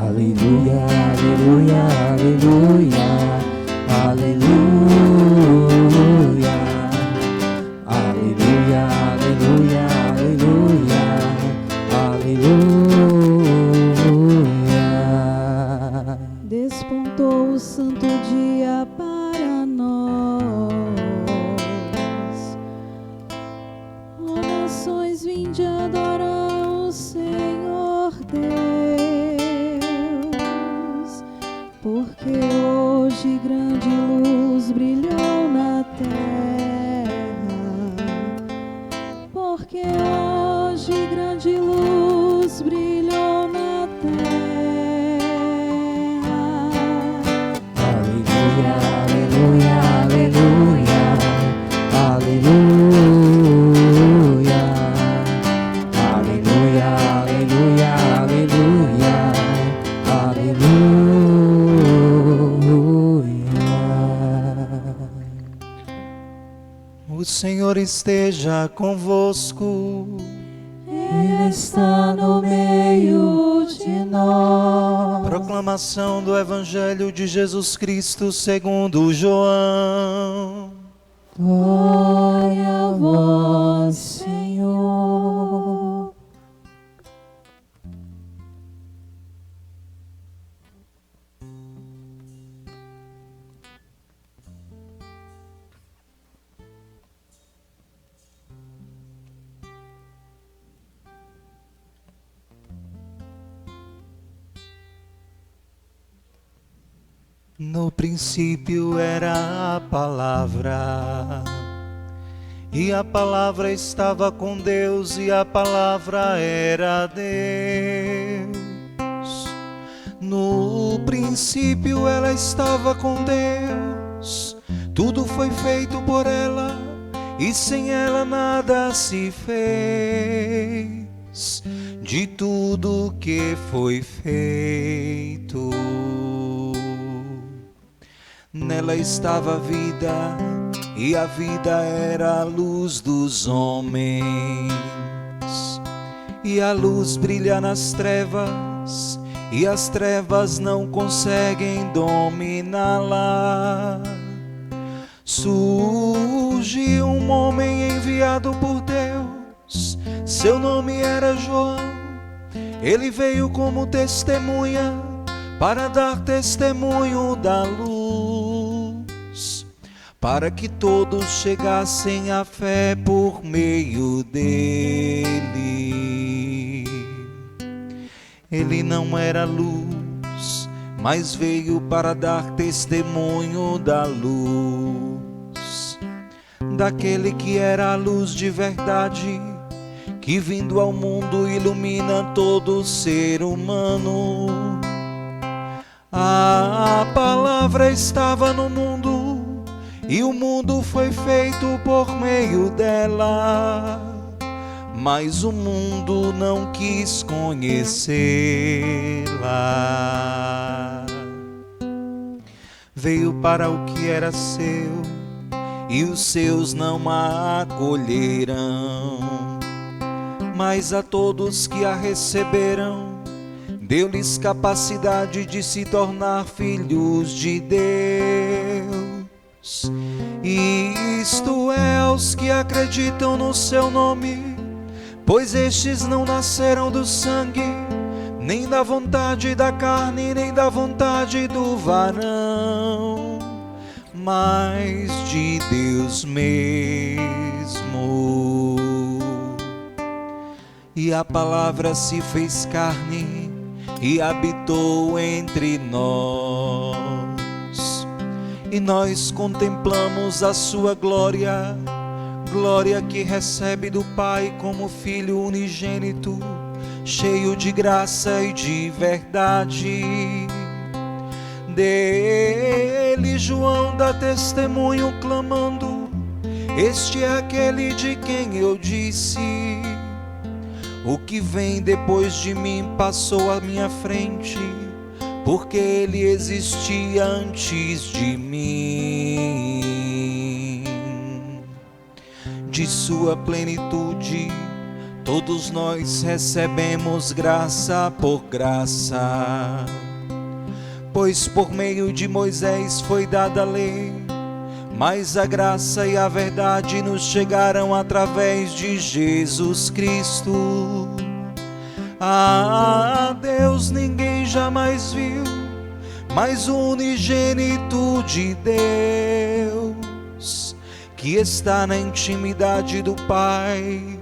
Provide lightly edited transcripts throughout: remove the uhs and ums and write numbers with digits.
Aleluia, aleluia, aleluia, aleluia, aleluia, aleluia, aleluia, aleluia. Despontou o santo dia para nós, ó nações, vinde adorar o Senhor Deus, porque hoje grande luz brilhou na terra, porque hoje grande luz brilhou na terra. Aleluia, aleluia, aleluia, aleluia, aleluia, aleluia, aleluia. O Senhor esteja convosco. Ele está no meio de nós. Proclamação do Evangelho de Jesus Cristo segundo João. Glória a vós, Senhor. No princípio era a palavra, e a palavra estava com Deus, e a palavra era Deus. No princípio ela estava com Deus, tudo foi feito por ela, e sem ela nada se fez, de tudo que foi feito. Nela estava a vida, e a vida era a luz dos homens. E a luz brilha nas trevas, e as trevas não conseguem dominá-la. Surgiu um homem enviado por Deus, seu nome era João. Ele veio como testemunha, para dar testemunho da luz, para que todos chegassem à fé por meio dele. Ele não era luz, mas veio para dar testemunho da luz, daquele que era a luz de verdade, que vindo ao mundo ilumina todo ser humano. A palavra estava no mundo, e o mundo foi feito por meio dela, mas o mundo não quis conhecê-la. Veio para o que era seu, e os seus não a acolheram, mas a todos que a receberam, deu-lhes capacidade de se tornar filhos de Deus. Isto é, aos que acreditam no seu nome, pois estes não nasceram do sangue, nem da vontade da carne, nem da vontade do varão, mas de Deus mesmo. E a palavra se fez carne e habitou entre nós, e nós contemplamos a sua glória, glória que recebe do Pai como Filho unigênito, cheio de graça e de verdade. Dele João dá testemunho clamando: este é aquele de quem eu disse, o que vem depois de mim passou à minha frente, porque ele existia antes de mim. De sua plenitude todos nós recebemos graça por graça. Pois por meio de Moisés foi dada a lei, mas a graça e a verdade nos chegaram através de Jesus Cristo. Ah, Deus ninguém jamais viu, mas o unigênito de Deus, que está na intimidade do Pai,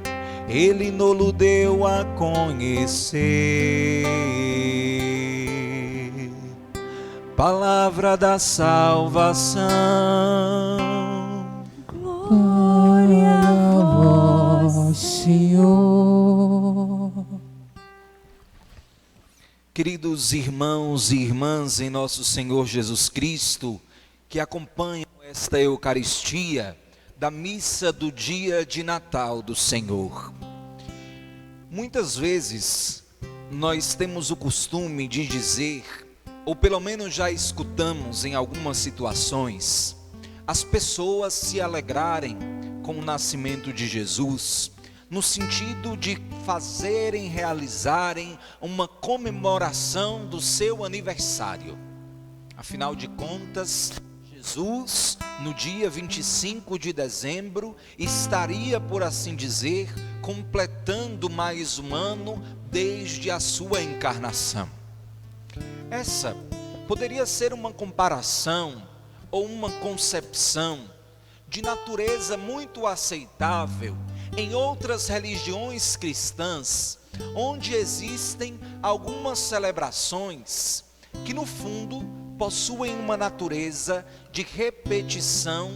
Ele nos deu a conhecer. Palavra da salvação. Glória a vós, Senhor. Queridos irmãos e irmãs em nosso Senhor Jesus Cristo, que acompanham esta Eucaristia da missa do dia de Natal do Senhor. Muitas vezes nós temos o costume de dizer, ou pelo menos já escutamos em algumas situações, as pessoas se alegrarem com o nascimento de Jesus, no sentido de fazerem, realizarem uma comemoração do seu aniversário. Afinal de contas, Jesus, no dia 25 de dezembro, estaria, por assim dizer, completando mais um ano desde a sua encarnação. Essa poderia ser uma comparação ou uma concepção de natureza muito aceitável em outras religiões cristãs, onde existem algumas celebrações que no fundo possuem uma natureza de repetição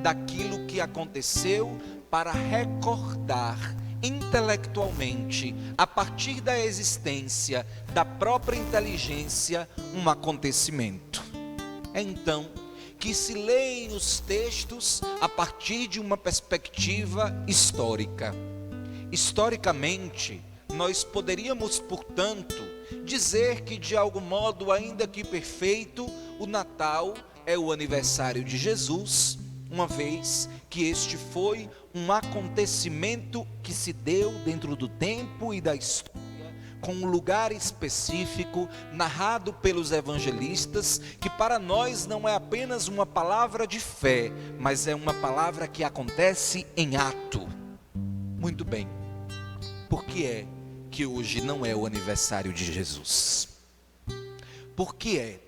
daquilo que aconteceu para recordar intelectualmente, a partir da existência da própria inteligência, um acontecimento. É então que se leem os textos a partir de uma perspectiva histórica. Historicamente, nós poderíamos, portanto, dizer que de algum modo, ainda que perfeito, o Natal é o aniversário de Jesus, uma vez que este foi um acontecimento que se deu dentro do tempo e da história, com um lugar específico, narrado pelos evangelistas, que para nós não é apenas uma palavra de fé, mas é uma palavra que acontece em ato. Muito bem, por que é que hoje não é o aniversário de Jesus? Por que é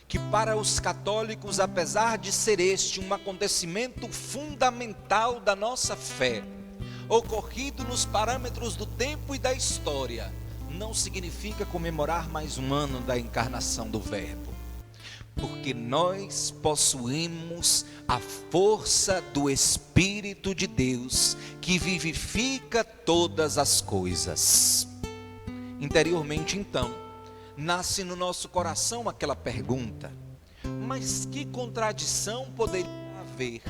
que para os católicos, apesar de ser este um acontecimento fundamental da nossa fé, ocorrido nos parâmetros do tempo e da história, não significa comemorar mais um ano da encarnação do Verbo? Porque nós possuímos a força do Espírito de Deus, que vivifica todas as coisas. Interiormente, então, nasce no nosso coração aquela pergunta: mas que contradição poderia haver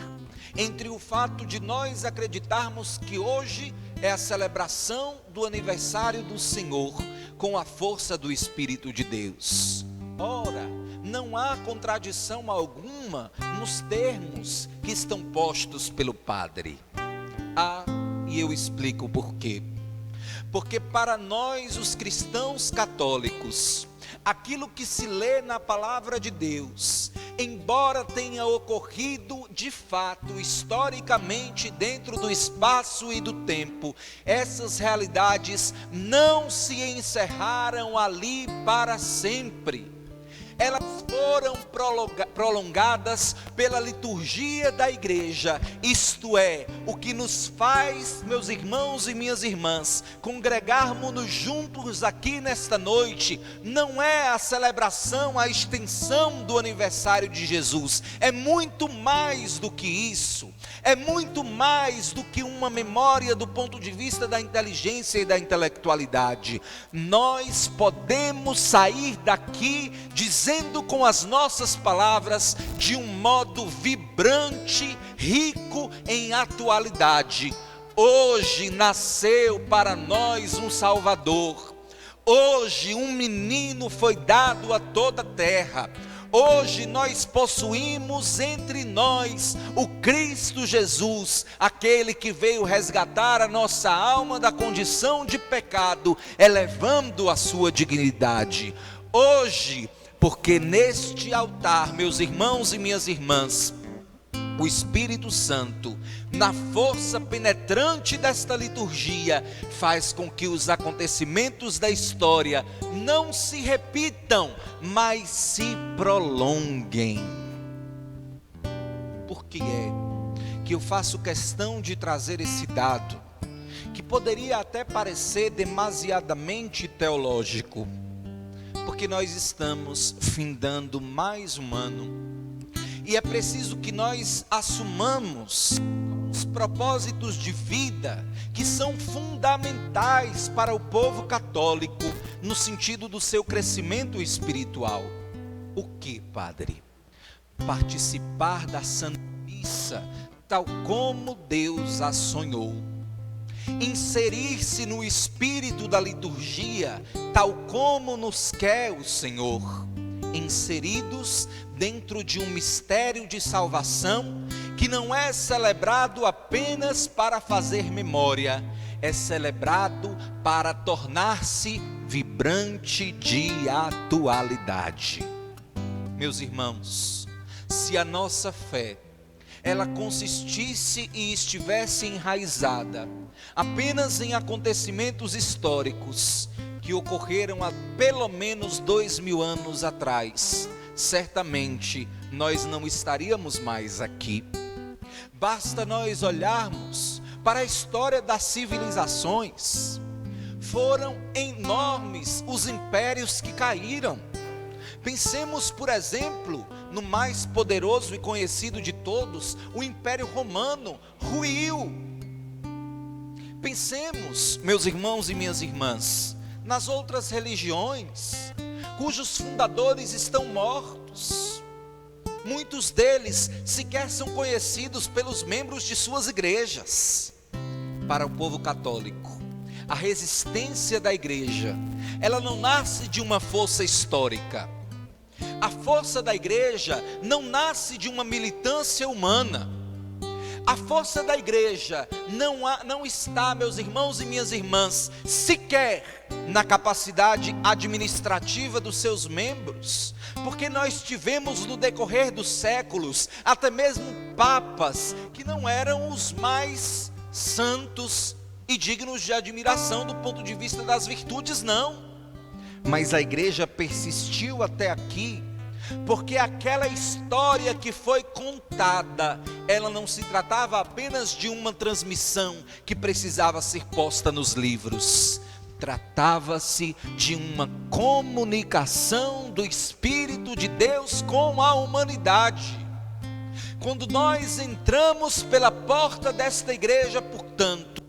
entre o fato de nós acreditarmos que hoje é a celebração do aniversário do Senhor com a força do Espírito de Deus? Ora, não há contradição alguma nos termos que estão postos pelo Padre. E eu explico por quê. Porque para nós, os cristãos católicos, aquilo que se lê na palavra de Deus, embora tenha ocorrido de fato, historicamente, dentro do espaço e do tempo, essas realidades não se encerraram ali para sempre. Elas foram prolongadas pela liturgia da igreja, isto é, o que nos faz, meus irmãos e minhas irmãs, congregarmos-nos juntos aqui nesta noite, não é a celebração, a extensão do aniversário de Jesus, é muito mais do que isso, é muito mais do que uma memória do ponto de vista da inteligência e da intelectualidade. Nós podemos sair daqui dizendo com as nossas palavras, de um modo vibrante, rico em atualidade: hoje nasceu para nós um Salvador, hoje um menino foi dado a toda a terra, Hoje nós possuímos entre nós o Cristo Jesus, aquele que veio resgatar a nossa alma da condição de pecado, elevando a sua dignidade. Hoje, porque neste altar, meus irmãos e minhas irmãs, o Espírito Santo, na força penetrante desta liturgia, faz com que os acontecimentos da história não se repitam, mas se prolonguem. Por que é que eu faço questão de trazer esse dado, que poderia até parecer demasiadamente teológico? Porque nós estamos findando mais um ano, e é preciso que nós assumamos os propósitos de vida que são fundamentais para o povo católico no sentido do seu crescimento espiritual. O que, Padre? Participar da Santa Missa tal como Deus a sonhou. Inserir-se no espírito da liturgia tal como nos quer o Senhor. Inseridos dentro de um mistério de salvação que não é celebrado apenas para fazer memória, é celebrado para tornar-se vibrante de atualidade. Meus irmãos, se a nossa fé ela consistisse e estivesse enraizada apenas em acontecimentos históricos que ocorreram há pelo menos 2000 anos atrás, certamente nós não estaríamos mais aqui. Basta nós olharmos para a história das civilizações. Foram enormes os impérios que caíram. Pensemos, por exemplo, no mais poderoso e conhecido de todos, o Império Romano ruiu. Pensemos, meus irmãos e minhas irmãs, nas outras religiões, cujos fundadores estão mortos. Muitos deles sequer são conhecidos pelos membros de suas igrejas. Para o povo católico, a resistência da igreja, ela não nasce de uma força histórica. A força da igreja não nasce de uma militância humana. A força da igreja não está, meus irmãos e minhas irmãs, sequer na capacidade administrativa dos seus membros, porque nós tivemos no decorrer dos séculos até mesmo papas que não eram os mais santos e dignos de admiração do ponto de vista das virtudes, não. Mas a igreja persistiu até aqui, porque aquela história que foi contada, ela não se tratava apenas de uma transmissão que precisava ser posta nos livros. Tratava-se de uma comunicação do Espírito de Deus com a humanidade. Quando nós entramos pela porta desta igreja, portanto,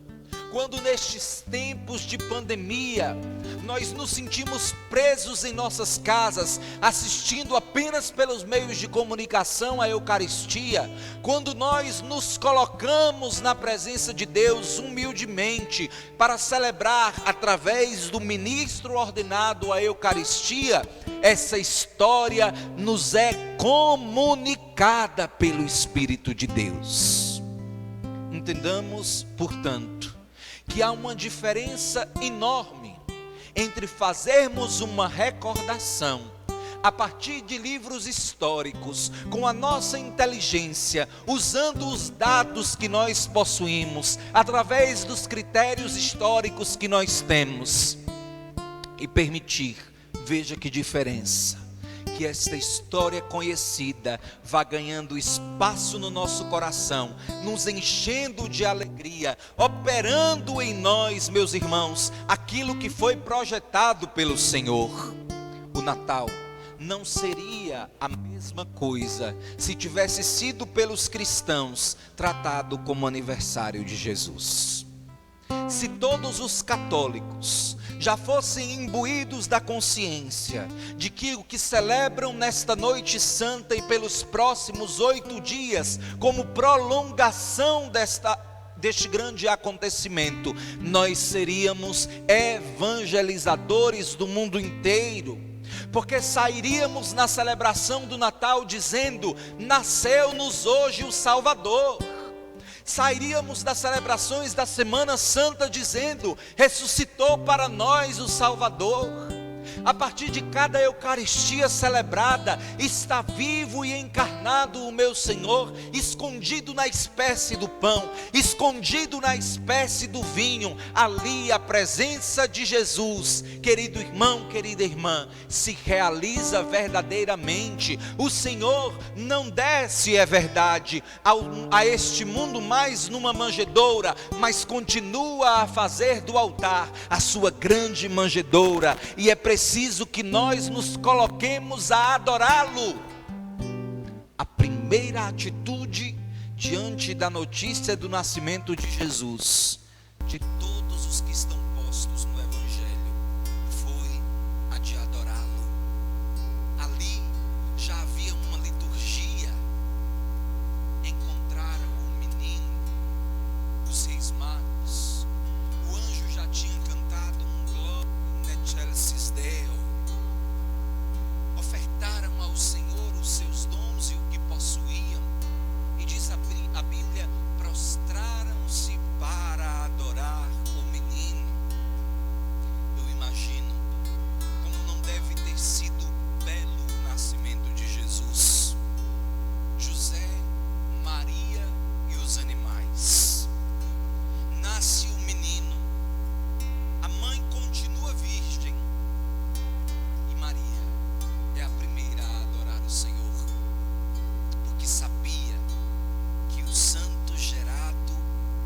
quando nestes tempos de pandemia, nós nos sentimos presos em nossas casas, assistindo apenas pelos meios de comunicação a Eucaristia, quando nós nos colocamos na presença de Deus humildemente, para celebrar através do ministro ordenado a Eucaristia, essa história nos é comunicada pelo Espírito de Deus. Entendamos, portanto, que há uma diferença enorme entre fazermos uma recordação a partir de livros históricos, com a nossa inteligência, usando os dados que nós possuímos, através dos critérios históricos que nós temos, e permitir, veja que diferença, que esta história conhecida vá ganhando espaço no nosso coração, nos enchendo de alegria, operando em nós, meus irmãos, aquilo que foi projetado pelo Senhor. O Natal não seria a mesma coisa se tivesse sido pelos cristãos tratado como aniversário de Jesus. Se todos os católicos já fossem imbuídos da consciência de que o que celebram nesta noite santa e pelos próximos 8 dias, como prolongação deste grande acontecimento, nós seríamos evangelizadores do mundo inteiro, porque sairíamos na celebração do Natal dizendo: nasceu-nos hoje o Salvador. Sairíamos das celebrações da Semana Santa dizendo: ressuscitou para nós o Salvador. A partir de cada Eucaristia celebrada, está vivo e encarnado o meu Senhor, escondido na espécie do pão, escondido na espécie do vinho, ali a presença de Jesus, querido irmão, querida irmã, se realiza verdadeiramente. O Senhor não desce, é verdade, a este mundo mais numa manjedoura, mas continua a fazer do altar a sua grande manjedoura, e é preciso que nós nos coloquemos a adorá-lo. A primeira atitude diante da notícia do nascimento de Jesus, de todos os que estão postos no Evangelho, foi a de adorá-lo. Ali já havia uma liturgia. Encontraram o menino, os reis magos, o anjo já tinha cantado um Gloria in excelsis Deo. Ofertaram ao Senhor os seus dons e o que possuíam, e diz a Bíblia: prostraram-se para adorar o menino. Eu imagino como não deve ter sido belo o nascimento de Jesus. José, Maria e os animais. Nasce o menino, a mãe continua virgem, e Maria é a primeira a adorar o Senhor, porque sabia que o santo gerado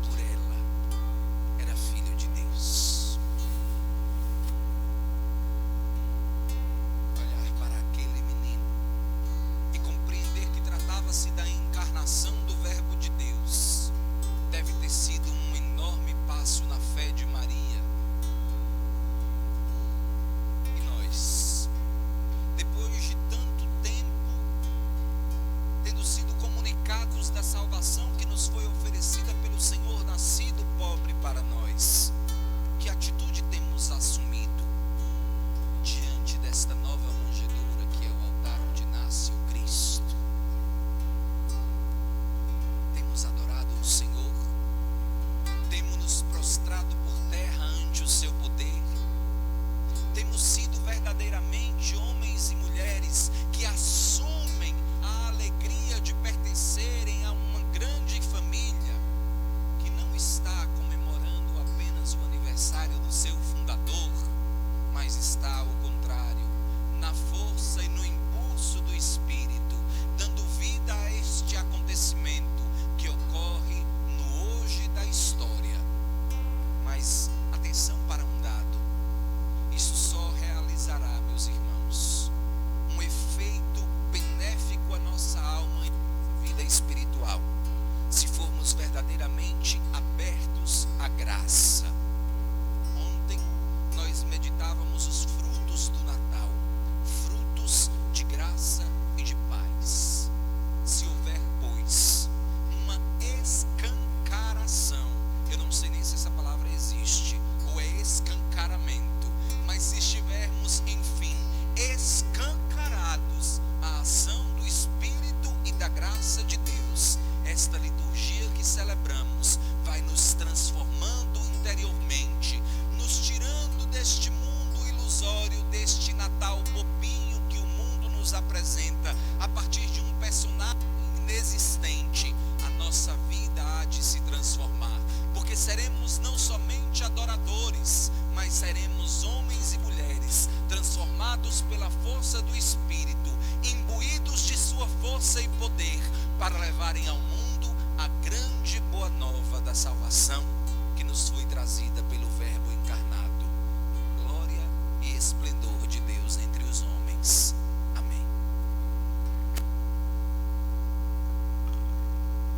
por ela era filho de Deus. Olhar para aquele menino e compreender que tratava-se da encarnação do Verbo de Deus deve ter sido um enorme passo na fé de Maria. E nós, depois de tanto tempo, tendo sido comunicados da salvação que nos foi oferecida pelo Senhor, nascido pobre para nós, que atitude temos assumido diante desta nova manjedoura que é o altar onde nasce o Cristo? Temos adorado o Senhor? Temos nos prostrado por terra ante o seu poder? Temos sido verdadeiramente homens e mulheres que assumem a alegria de pertencerem a uma grande família que não está comemorando apenas o aniversário do seu fundador, mas está ao contrário, na força e no impulso do Espírito, dando vida a este acontecimento que ocorre no hoje da história. Mas atenção para um dado: isso só realizará, meus irmãos, um efeito benéfico à nossa alma e vida espiritual, se formos verdadeiramente abertos à graça. Ontem nós meditávamos os frutos do Natal, frutos de graça e de paz. Se houver, pois, uma escancaração, eu não sei nem se essa palavra existe, ou é escancaramento, mas se estivermos, enfim, escancarados à ação do Espírito e da graça de Deus, esta liturgia que celebramos vai nos transformando interiormente, nos tirando deste mundo ilusório, deste Natal bobinho que o mundo nos apresenta, a partir de um personagem inexistente. A nossa vida há de se transformar, porque seremos não somente adoradores, mas seremos homens e mulheres transformados pela força do Espírito, imbuídos de sua força e poder, para levarem ao mundo a grande boa nova da salvação que nos foi trazida pelo